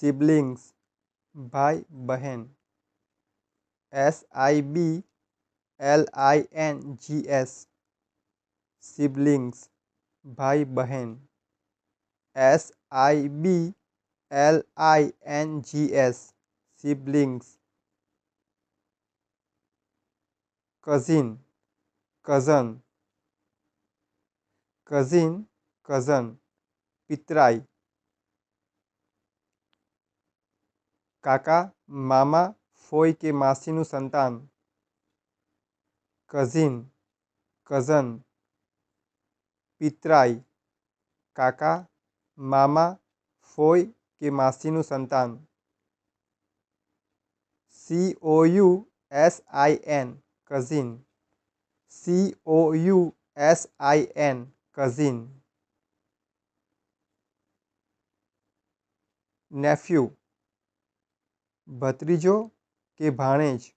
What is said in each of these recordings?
Siblings ભાઈ બહેન. SIBLINGS siblings ભાઈ બહેન. SIBLINGS siblings. Cousin cousin. Cousin cousin પિતરાઈ. કાકા મામા ફોઈ કે માસીનું સંતાન. કઝિન કઝન પિતરાઈ કાકા મામા ફોઈ કે માસીનું સંતાન. COUSIN cousin. COUSIN cousin. Nephew ભત્રીજો કે ભાણેજ.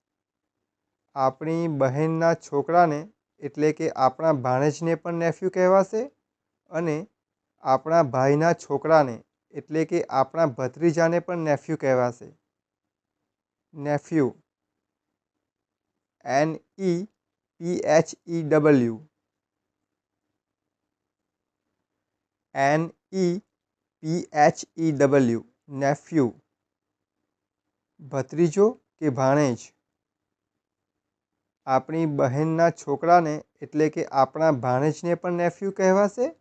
આપણી બહેનના છોકરાને એટલે કે આપણા ભાણેજને પણ નેફ્યુ કહેવાશે અને આપણા ભાઈના છોકરાને એટલે કે આપણા ભત્રીજાને પણ નેફ્યુ કહેવાશે. નેફ્યુ NEPHEW NEPHEW નેફ્યુ ભત્રીજો કે ભાણેજ. આપણી બહેનના છોકરાને એટલે કે આપણા ભાણેજને પણ નેફ્યુ કહેવાશે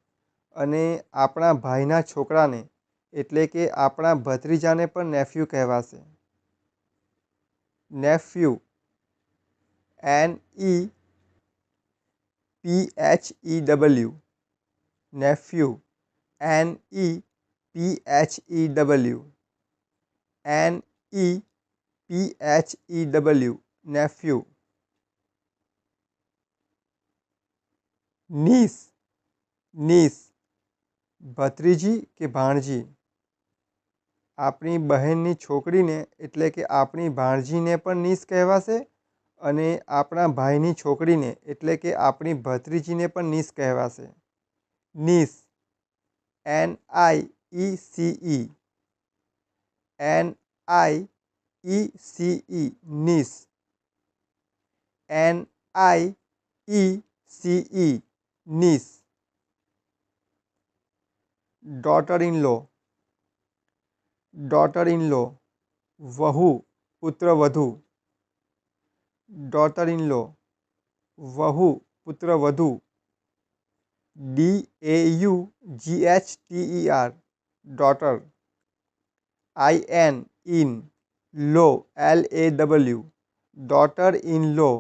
અને આપણા ભાઈના છોકરાને એટલે કે આપણા ભત્રીજાને પણ નેફ્યુ કહેવાશે. Nephew NEPHEW nephew NEPHEW NEPHEW nephew. Niece niece ભત્રીજી કે ભાણજી. આપણી બહેનની છોકરીને એટલે કે આપણી ભાણજીને પણ નીસ કહેવાશે અને આપણા ભાઈની છોકરીને એટલે કે આપણી ભત્રીજીને પણ નીસ કહેવાશે. Niece NIECE niece. NIECE niece. Daughter in law daughter in law વહુ પુત્રવધુ. ડોટર ઇન લો વહુ પુત્રવધુ. DAUGHTER daughter. IN law LAW daughter in law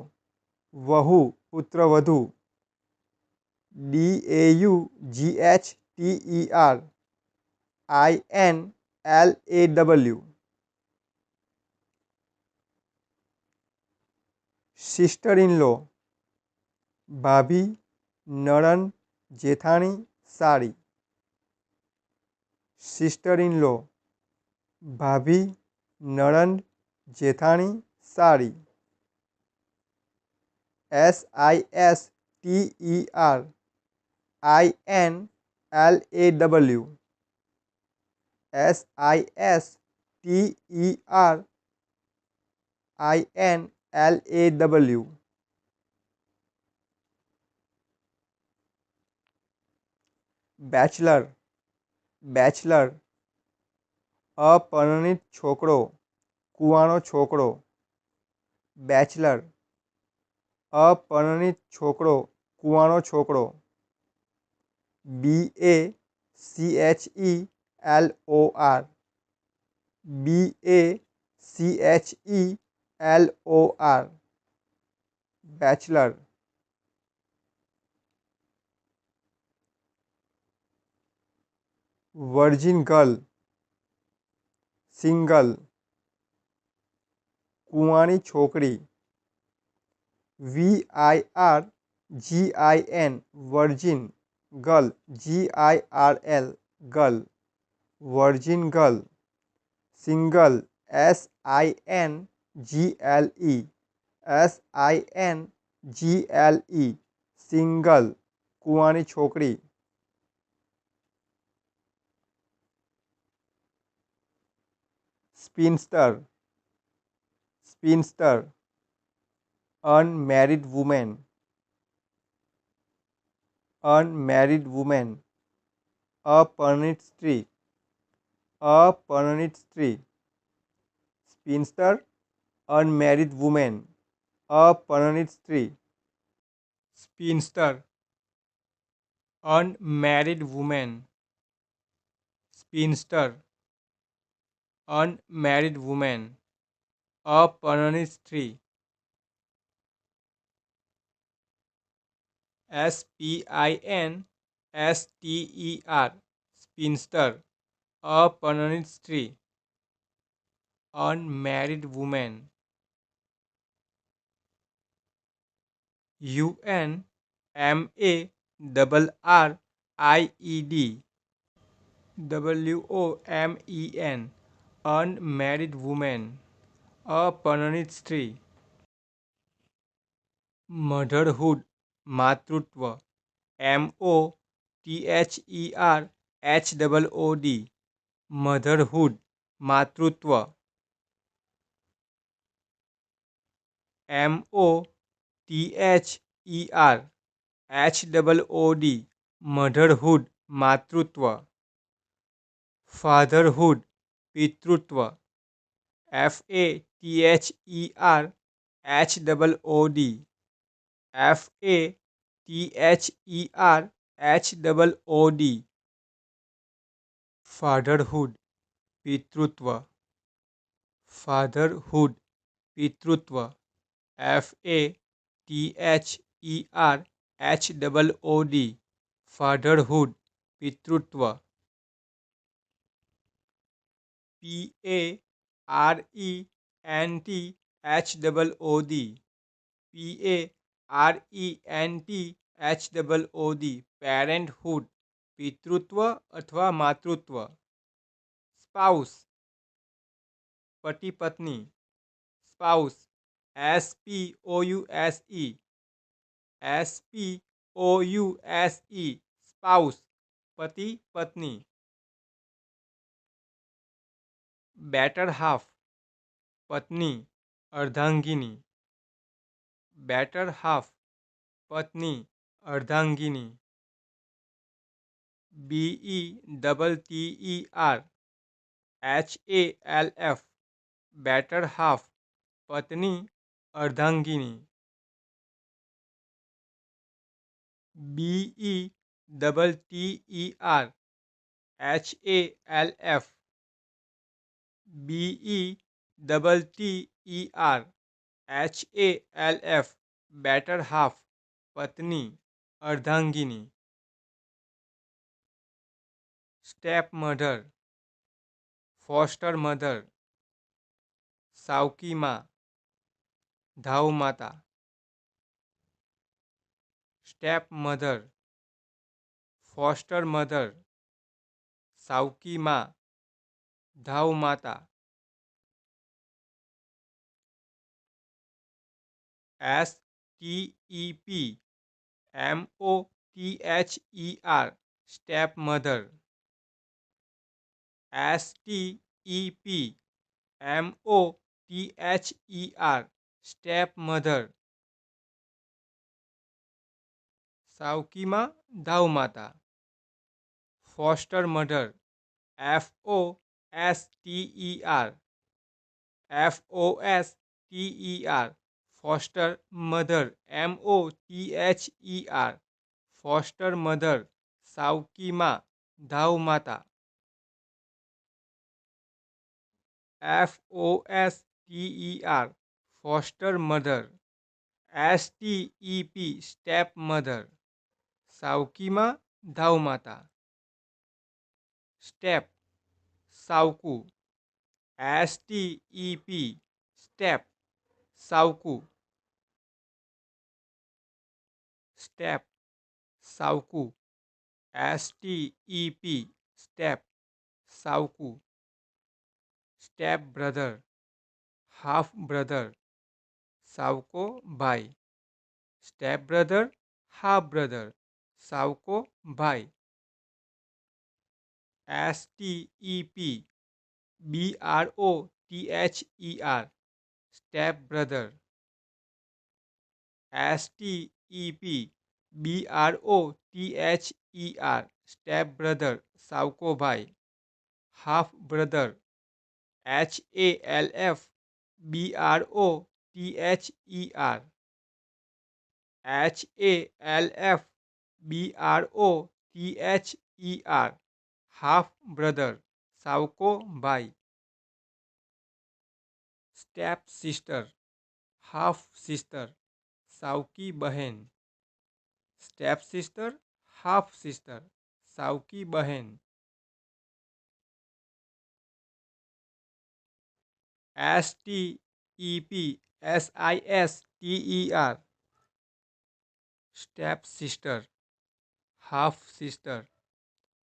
વહુ પુત્રવધુ. DAUGHTER INLAW sister in law ભાભી નણંદ જેઠાણી સાળી. સિસ્ટર ઇન લો ભાભી નણંદ જેઠાણી સાળી. SISTER INLAW SISTER INLAW. Bachelor bachelor અપરિણિત છોકરો કુંવારો છોકરો. બેચલર અપરિણિત છોકરો કુંવારો છોકરો. BACHELOR BACHELOR bachelor. Virgin girl single. કુંવારી છોકરી. VIRGIN virgin girl GIRL girl. Virgin girl. Single SINGLE single કુંવારી છોકરી. spinster, spinster, unmarried woman, unmarried woman, apernit stree, apernit stree, spinster, unmarried woman, apernit stree, spinster, unmarried woman, spinster, unmarried woman, apernit stree, spinster, spinster, apernit stree, unmarried woman, unmarried, women, unmarried woman, apernit stree, motherhood, માતૃત્વ, motherhood, motherhood, માતૃત્વ, motherhood, motherhood, માતૃત્વ, fatherhood, પિતૃત્વ, fatherhood, fatherhood, fatherhood, પિતૃત્વ, fatherhood, પિતૃત્વ, fatherhood, fatherhood, પિતૃત્વ, parenthood, parenthood, પિતૃત્વ અથવા માતૃત્વ, spouse, પતિ પત્ની, spouse, spouse, spouse, પતિ પત્ની, better half, પત્ની, અર્ધાંગિની, better half, પત્ની, અર્ધાંગિની, BETTER, better half, પત્ની, અર્ધાંગિની, BETTER, better half, પત્ની, અર્ધાંગિની, સ્ટેપ મધર, ફોસ્ટર મધર, સાવકી માં, ધાવ માતા, સ્ટેપ મધર, ફોસ્ટર મધર, સાવકી માં, ધાવ માતા, STEP, MOTHER, step mother, STEP, MOTHER, step mother, સાવકી માં, ધાવ માતા, foster mother, FOSTER, foster mother, MOTHER, foster mother, સાવકી માં, ધાવ માતા, FOSTER, foster mother, STEP, step mother, સાવકી માં, ધાવ માતા, સ્ટેપ, સાવકું, STEP, સ્ટેપ, સાવકું, સ્ટેપ, સાવકું, STEP, સ્ટેપ, સાવકું, સ્ટેપ બ્રધર, હાફ બ્રધર, સાવકો ભાઈ, સ્ટેપ બ્રધર, હાફ બ્રધર, સાવકો ભાઈ, STEP, BROTHER, step brother. Step brother સાવકો ભાઈ. Half brother. હાફ બ્રધર સાવકો ભાઈ. Step sister. હાફ સિસ્ટર સાવકી બહેન. સ્ટેપ સિસ્ટર, હાફ સિસ્ટર સાવકી બહેન. સ્ટેપ સિસ્ટર, હાફ સિસ્ટર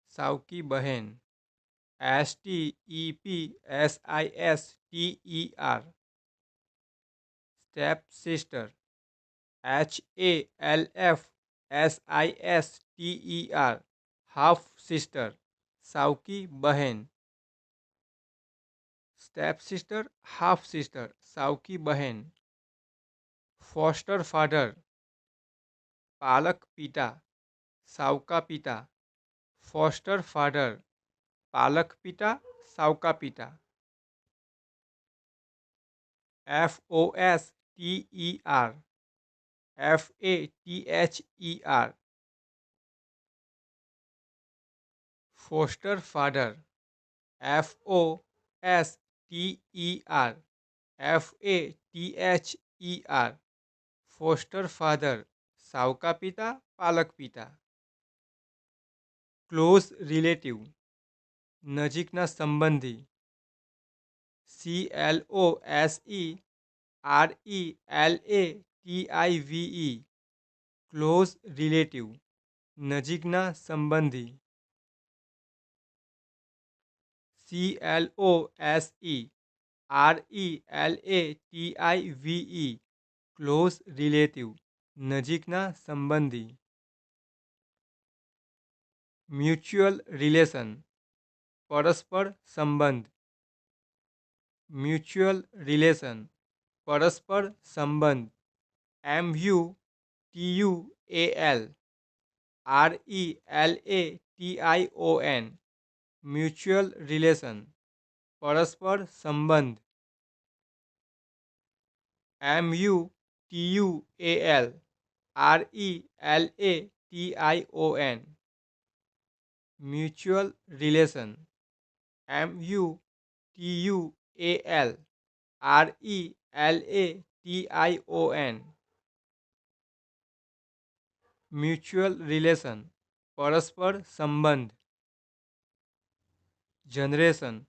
સાવકી બહેન. સ્ટેપ સિસ્ટર, હાફ સિસ્ટર સાવકી બહેન. સ્ટેપ સિસ્ટર, હાફ સિસ્ટર સાવકી બહેન. Foster father. પાલક પિતા, સાવકા પિતા. ફોસ્ટર ફાધર પાલક પિતા, સાવકા પિતા. Foster father. ફોસ્ટર ફાધર સાવકા પિતા, પાલક પિતા. ક્લોઝ રિલેટિવ નજીકના સંબંધી. ક્લોઝ રિલેટિવ નજીકના સંબંધી. ક્લોઝ રિલેટિવ નજીકના સંબંધી. મ્યુચ્યુઅલ રિલેશન પરસ્પર સંબંધ. મ્યુચ્યુઅલ રિલેશન પરસ્પર સંબંધ. મ્યુચ્યુઅલ રિલેશન પરસ્પર સંબંધ. Mutual relation. મ્યુચ્યુઅલ રિલેશન પરસ્પર સંબંધ. જનરેશન.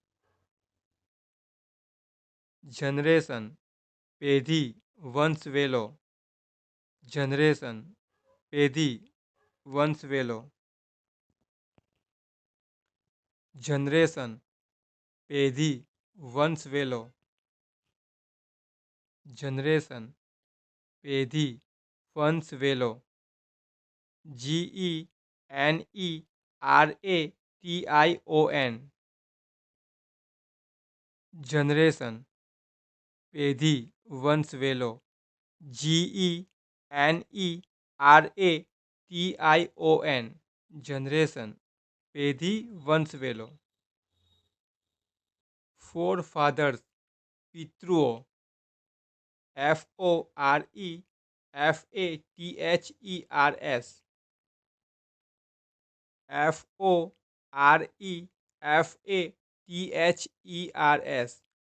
જનરેશન પેઢી, વંશવેલો. જનરેશન પેઢી, વંશવેલો. જનરેશન પેઢી, વંશવેલો. જનરેશન પેઢી, વંશવેલો. જનરેશન પેઢી, વંશવેલો. જનરેશન પેઢી, વંશવેલો. ફોરફાધર્સ પિતૃઓ.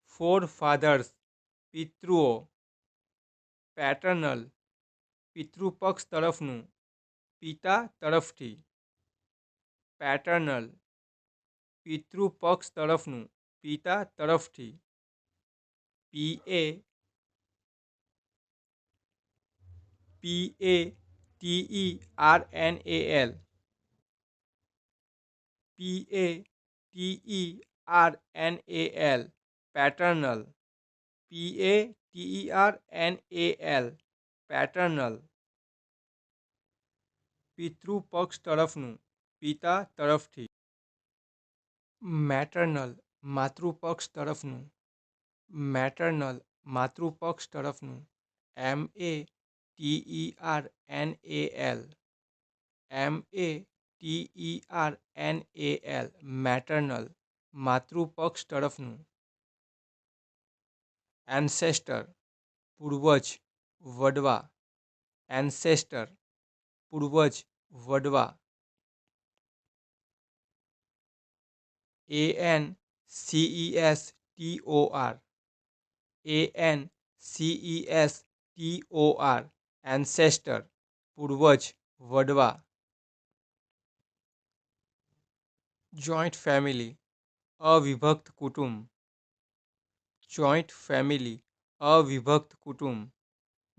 ફોરફાધર્સ પિતૃઓ. પેટર્નલ પિતૃપક્ષ તરફનું, પિતા તરફથી. પેટર્નલ પિતૃપક્ષ તરફનું, પિતા તરફથી. પેટર્નલ. પેટર્નલ પિતૃપક્ષ તરફનું, પિતા તરફથી. મેટર્નલ માતૃપક્ષ તરફનું. મેટરનલ માતૃપક્ષ તરફનું, METERNAL, METERNAL, મેટરનલ માતૃપક્ષ તરફનું. એન્સેસ્ટર પૂર્વજ, Vadva, એન્સેસ્ટર પૂર્વજ, Vadva. ANCESTOR, ANCESTOR, એન્સેસ્ટર પૂર્વજ, Vadva. Joint family અવિભક્ત કુટુંબ, જોઈન્ટ ફેમિલી અવિભક્ત કુટુંબ.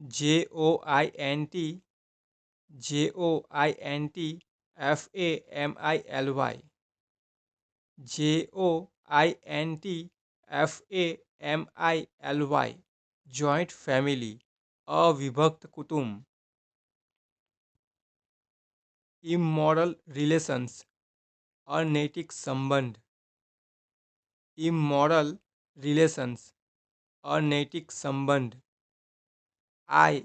JOINT, JOINT FAMILY, JOINT FAMILY, joint family અવિભક્ત કુટુંબ. ઇમોરલ રિલેશન્સ અનૈતિક સંબંધ, ઇમોરલ રિલેશન્સ અનૈતિક સંબંધ. IMMORAL,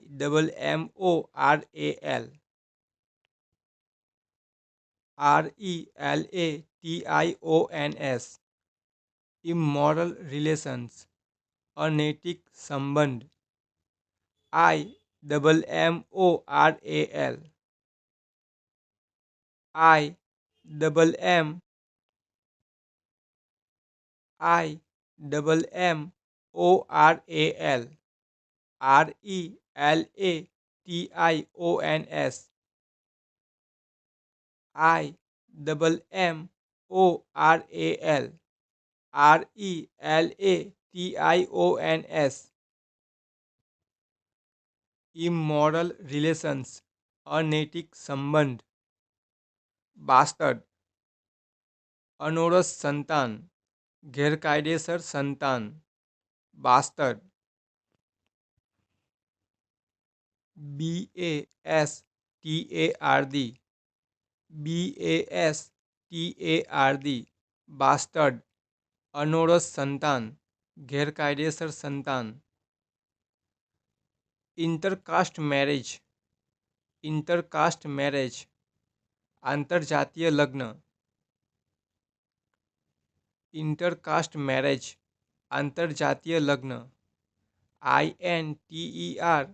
RELATIONS, ઇમોરલ રિલેશન્સ અનૈતિક સંબંધ. IMMORAL, IMMORAL, RELATIONS, IMMORAL, RELATIONS. Immoral relations અનૈતિક સંબંધ. બાસ્ટર્ડ અનોરસ સંતાન, ગેરકાયદેસર સંતાન. બાસ્ટર્ડ. BASTARD, BASTARD, બાસ્ટર્ડ અનોરસ સંતાન, ગેરકાયદેસર સંતાન. ઇન્ટરકાસ્ટ મેરેજ, ઇન્ટરકાસ્ટ મેરેજ આંતરજાતીય લગ્ન. ઇન્ટરકાસ્ટ મેરેજ આંતરજાતીય લગ્ન. INTERCAST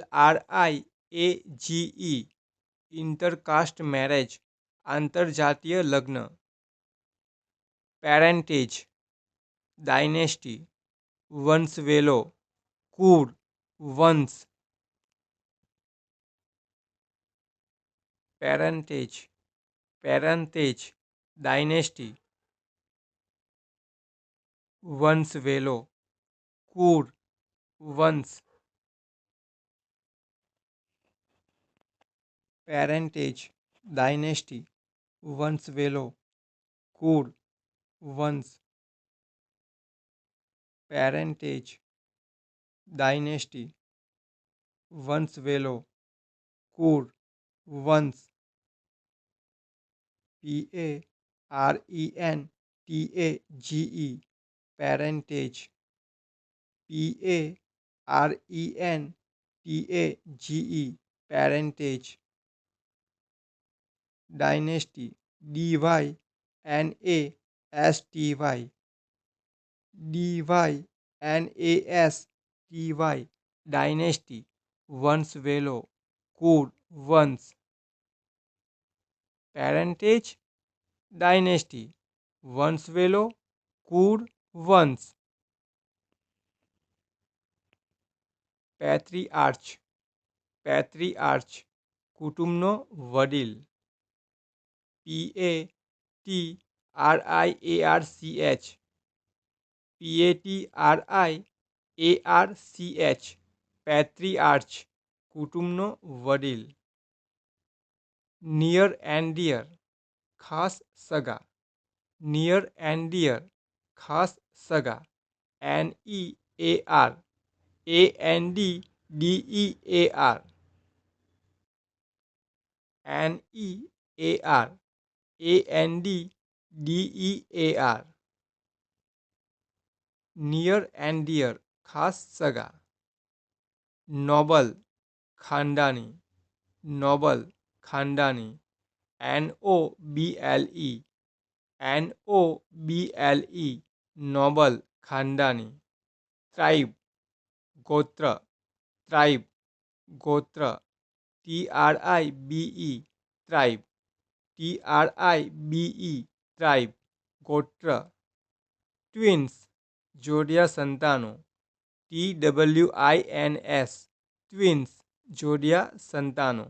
MARRIAGE, ઇન્ટરકાસ્ટ મેરેજ આંતરજાતીય લગ્ન. પેરેન્ટેજ ડાયનેસ્ટી વંશવેલો, કુળ, વંશ. પેરેન્ટેજ, પેરેન્ટેજ ડાયનેસ્ટી વંશવેલો, કુળ, વંશ. પેરેન્ટેજ ડાયનેસ્ટી વંશવેલો, કુળ, વંશ. પેરેન્ટેજ ડાયનેસ્ટી વંશવેલો, કુળ, વંશ. PARENTAGE, parentage, PARENTAGE, parentage. Dynasty DYNASTY, DYNASTY, dynasty વંશવેલો, કુળ, વંશ. પેરેન્ટેજ ડાયનેસ્ટી વંશવેલો, કુળ, વંશ. પેટ્રીઆર્ચ, પેટ્રીઆર્ચ કુટુંબનો વડીલ. PATRIARCH, PATRIARCH, પેટ્રીઆર્ચ કુટુંબનો વડીલ. નિયર એન્ડ ડિયર ખાસ સગા, નિયર એન્ડ ડિયર ખાસ સગા. NEAR Near, Near, near and dear, ખાસ સગા. નોબલ, ખાનદાની, નોબલ, ખાનદાની. NOBLE, NOBLE, નોબલ, ખાનદાની. ટ્રાઇબ, ગોત્ર, ટ્રાઇબ, ગોત્ર. TRIBE, ટ્રાઇબ, TRIBE, ટ્રાઇબ, ગોત્ર. ટ્વિન્સ, જોડિયા સંતાનો. TWINS, ટ્વિન્સ, જોડિયા સંતાનો.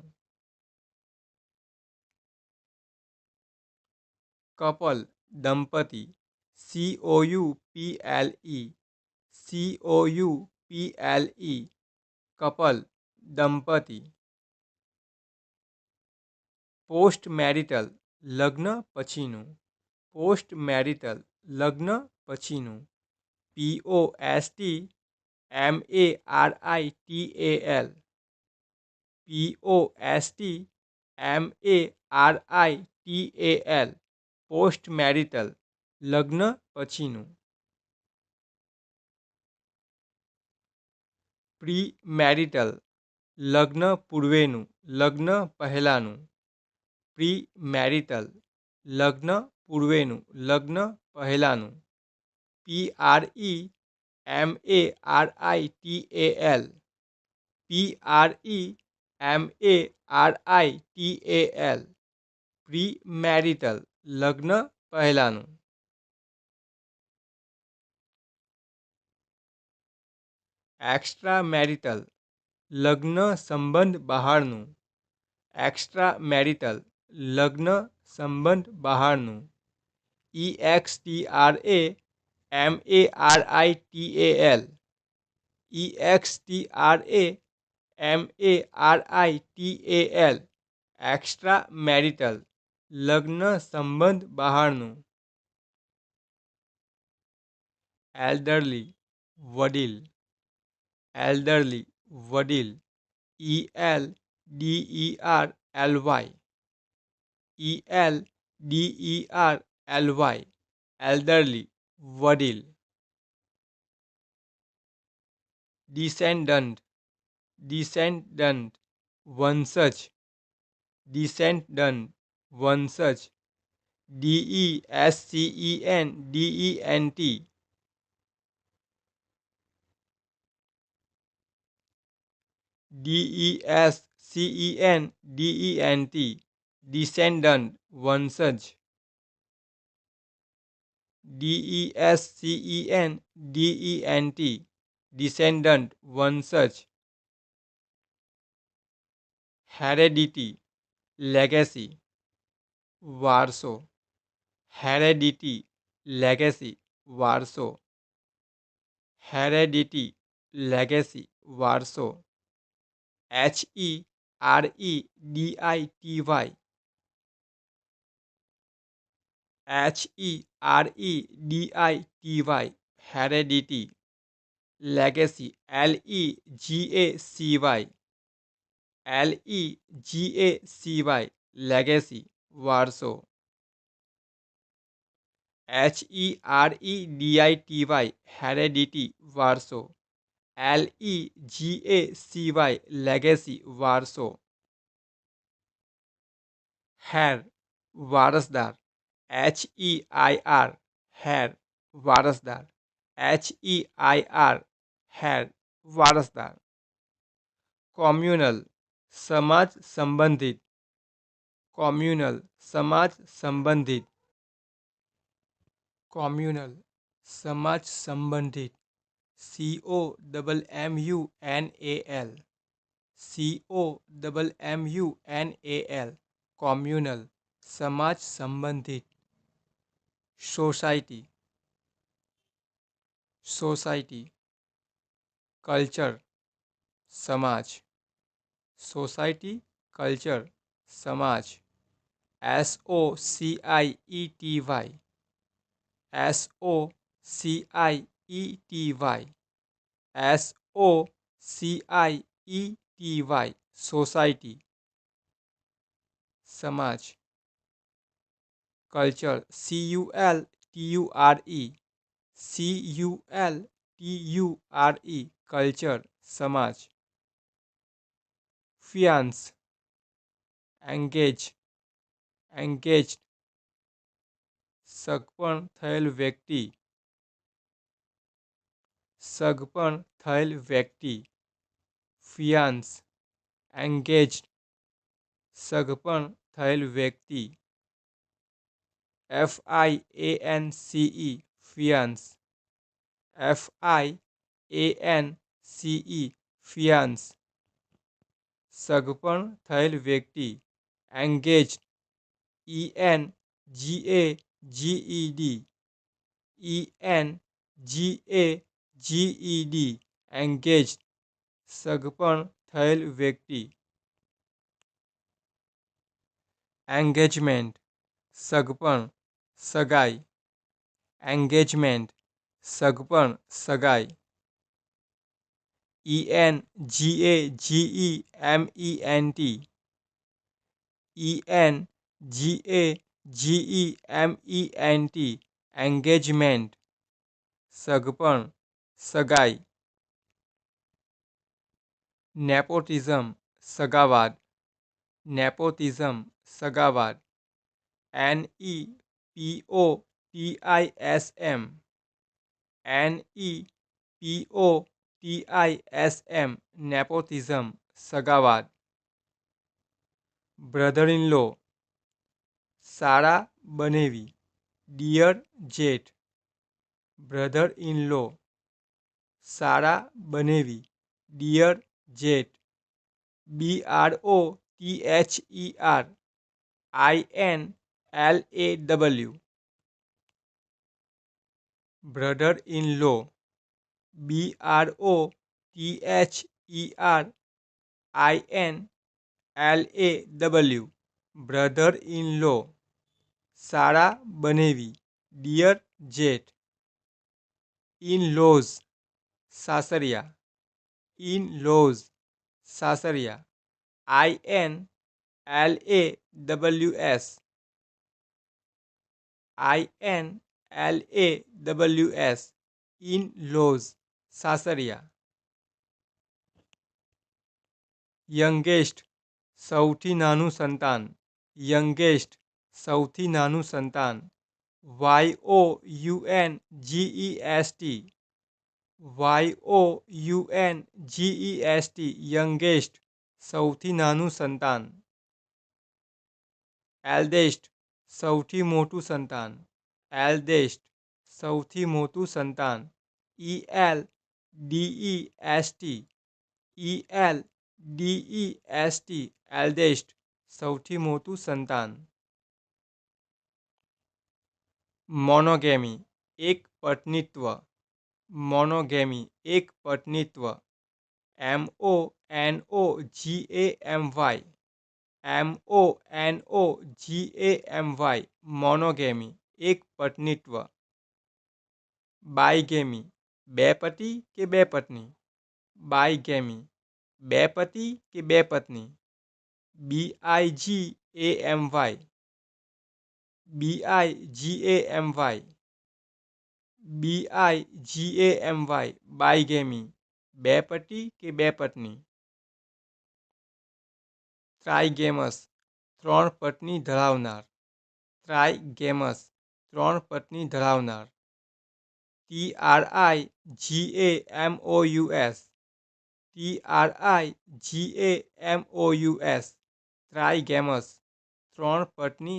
કપલ, દંપતી. COUPLE, કપલ, દંપતી. પોસ્ટ મેરિટલ, લગ્ન પછીનું. પોસ્ટ મેરિટલ, લગ્ન પછીનું. POST MARITAL, પોસ્ટ મેરિટલ, લગ્ન પછીનું. પ્રી મેરિટલ, લગ્ન પૂર્વેનું, લગ્ન પહેલાંનું. પ્રી મેરિટલ, લગ્ન પૂર્વેનું, લગ્ન પહેલાંનું. PREMARITAL, પ્રી મેરિટલ, લગ્ન પહેલાંનું. એક્સ્ટ્રા મેરિટલ, લગ્ન સંબંધ બહારનું. એક્સ્ટ્રા મેરિટલ, લગ્ન સંબંધ બહારનું. EXTRA MARITAL, EXTRA MARITAL, extra marital, લગ્ન સંબંધ બહારનું. એલ્ડરલી, વડીલ, એલ્ડરલી, વડીલ. ELDERLY, એલ્ડરલી, વડીલ. ડિસેન્ડન્ટ, ડિસેન્ડન્ટ, વંશજ. ડિસેન્ડન્ટ, વંશજ. DESCENDENT, DESCENDENT, ડિસેન્ડન્ટ, વંશજ. DESCENDENT, ડિસેન્ડન્ટ, વંશજ. હેરેડિટી, લેગેસી, વારસો. હેરેડિટી, લેગેસી, વારસો. હેરેડિટી, લેગેસી, વારસો. HEREDITY, HEREDITY, heredity. Legacy, LEGACY, legacy, વારસો. HEREDITY, હેરેડિટી, વારસો. LEGACY, લેગેસી, વારસો. હેર, વારસદાર. HEIR, હેર, વારસદાર. HEIR, હેર, વારસદાર. કોમ્યુનલ, સમાજ સંબંધિત. કોમ્યુનલ, સમાજ સંબંધિત. કોમ્યુનલ, સમાજ સંબંધિત. COMMUNAL, COMMUNAL, કોમ્યુનલ, સમાજ સંબંધિત. Society, society. કલ્ચર, સમાજ. સોસાયટી, કલ્ચર, સમાજ. SOCIETY, SOCIETY, SOCIETY society. સમાજ. કલ્ચર CULTURE કલ્ચર સમાજ. ફિયાન્સ એંગેજ્ડ સગપણ થયેલ વ્યક્તિ. ફિયાન્સ એંગેજ્ડ સગપણ થયેલ વ્યક્તિ. ફિયાન્સ ફિયાન્સ સગપણ થયેલ વ્યક્તિ. એંગેજ્ડ ENGAGED એંગેજ્ડ સગપણ થયેલ વ્યક્તિ. એંગેજમેન્ટ સગપણ સગાઈ. સગપણ સગાઈ. ENGAGEMENT એંગેજમેન્ટ સગપણ સગાઈ. નેપોટિઝમ સગાવાદ. નેપોટિઝમ સગાવાદ. બ્રધર ઇન લો સાળા બનેવી. ડિયર જેઠ. બ્રધર ઇન લો સાળા બનેવી. ડિયર જેઠ. BROTHERINLAW brother in law. BROTHERINLAW brother in law સાળા બનેવી. ડિયર જેઠ. ઇન લોઝ સાસરિયા. INLAWS ઇન-લોઝ સાસરિયા. યંગેસ્ટ સૌથી નાનું સંતાન. યંગેસ્ટ સૌથી નાનું સંતાન. એલ્ડેસ્ટ સૌથી મોટું સંતાન. એલ્ડેસ્ટ સૌથી મોટું સંતાન. મોનોગેમી એક પત્નીત્વ. મોનોગેમી એક પત્નીત્વ. બાયગેમી બે પતિ કે બે પત્ની. બાયગેમી બે પતિ કે બે પત્ની. ટ્રાઇગેમસ ત્રણ પત્ની ધરાવનાર. ટ્રાઇગેમસ ત્રણ પત્ની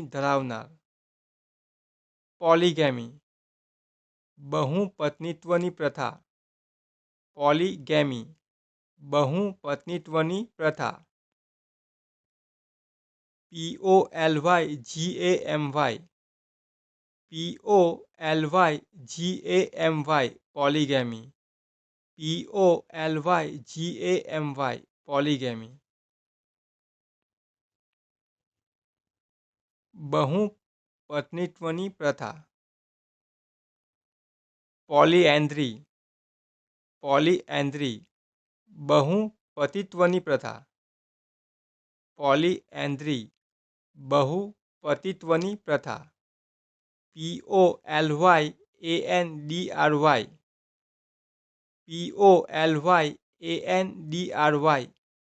ધરાવનાર. પોલીગેમી બહુપત્નીત્વની પ્રથા. પોલીગેમી. બહુપત્નીત્વની પ્રથા. પોલીએન્ડ્રી પોલીએન્ડ્રી બહુપતિત્વની પ્રથા. પોલીએન્ડ્રી બહુપતિત્વની પ્રથા. POLYANDRY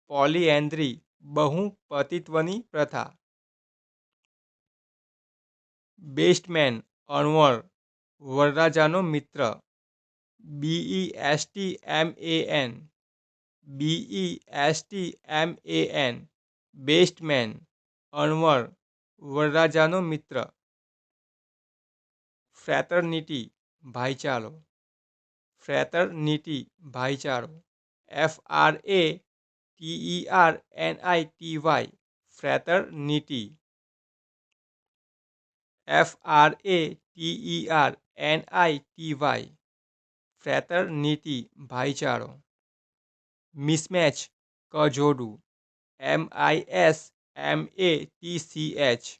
પોલીએન્ડ્રી બહુપતિત્વની પ્રથા. બેસ્ટમેન અણવર વરરાજાનો મિત્ર. BESTMAN બેસ્ટમેન અણવર વરરાજાનો મિત્ર. ફ્રેટર્નિટી ભાઈચારો. ફ્રેટર્નિટી ભાઈચારો. FRATERNITY fraternity. FRATERNITY ફ્રેટર્નિટી ભાઈચારો. મિસમેચ કજોડું. MISMATCH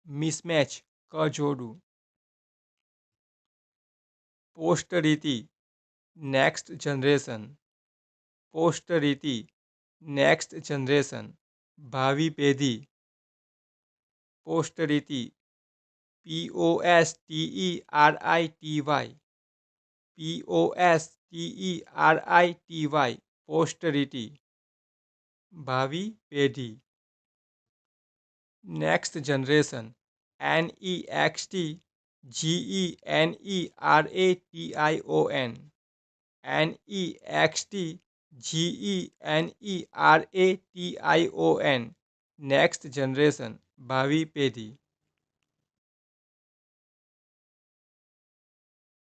મિસમેચ કજોડું. Posterity next generation. Posterity next generation ભાવિ પેઢી. પોસ્ટરીટી POSTERITY પોસ્ટરીટી ભાવિ પેઢી. Next generation NEXTGENERATION next generation ભાવિ પેઢી.